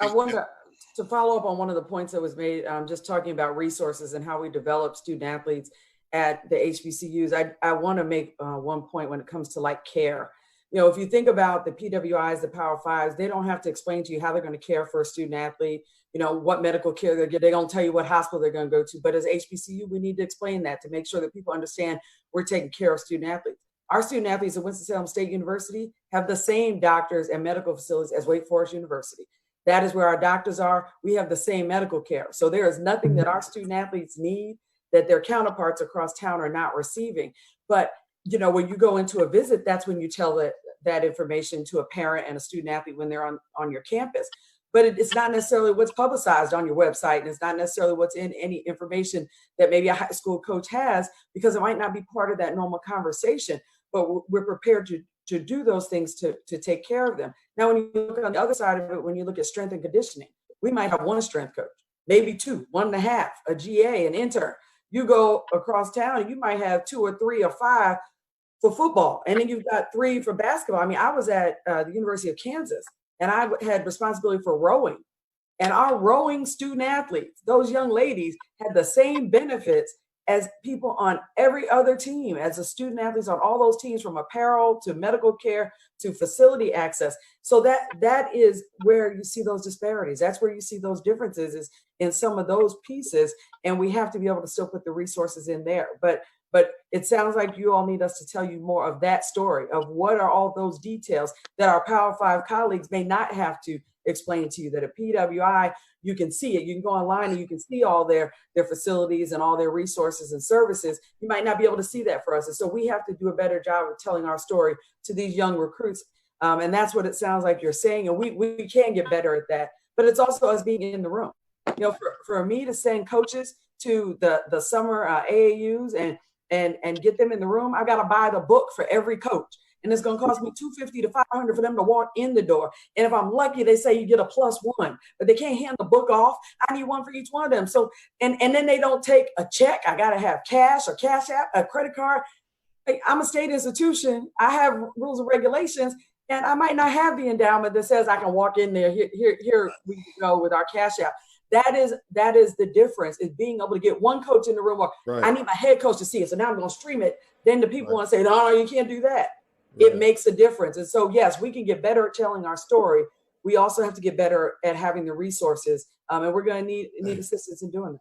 I wanted to follow up on one of the points that was made, just talking about resources and how we develop student athletes at the HBCUs. I want to make one point when it comes to like care. If you think about the PWIs, the Power Fives, they don't have to explain to you how they're going to care for a student athlete, what medical care they're getting. They don't tell you what hospital they're going to go to. But as HBCU, we need to explain that to make sure that people understand we're taking care of student athletes. Our student athletes at Winston-Salem State University have the same doctors and medical facilities as Wake Forest University. That is where our doctors are. We have the same medical care. So there is nothing that our student athletes need that their counterparts across town are not receiving. But when you go into a visit, that's when you tell that information to a parent and a student athlete when they're on your campus. But it's not necessarily what's publicized on your website, and it's not necessarily what's in any information that maybe a high school coach has, because it might not be part of that normal conversation. But we're prepared to do those things to take care of them. Now, when you look on the other side of it, when you look at strength and conditioning, we might have one strength coach, maybe two, 1.5, a GA, an intern. You go across town and you might have 2 or 3 or 5 for football. And then you've got 3 for basketball. I mean, I was at the University of Kansas and I had responsibility for rowing. And our rowing student athletes, those young ladies, had the same benefits as people on every other team, as the student athletes on all those teams, from apparel to medical care to facility access. So that is where you see those disparities. That's where you see those differences, is in some of those pieces. And we have to be able to still put the resources in there. But it sounds like you all need us to tell you more of that story, of what are all those details that our Power 5 colleagues may not have to explain to you. That at PWI, you can see it. You can go online and you can see all their facilities and all their resources and services. You might not be able to see that for us. And so we have to do a better job of telling our story to these young recruits. And that's what it sounds like you're saying. And we can get better at that. But it's also us being in the room. For me to send coaches to the summer AAUs and get them in the room, I got to buy the book for every coach. And it's going to cost me $250 to $500 for them to walk in the door. And if I'm lucky, they say you get a +1, but they can't hand the book off. I need one for each one of them. So, and then they don't take a check. I got to have cash or cash app, a credit card. I'm a state institution. I have rules and regulations, and I might not have the endowment that says I can walk in there. Here we go with our cash app. That is the difference, is being able to get one coach in the room. Or right. I need my head coach to see it, so now I'm going to stream it. Then the people want to say, no, you can't do that. It makes a difference. And so, yes, we can get better at telling our story. We also have to get better at having the resources. And we're going to need assistance in doing that.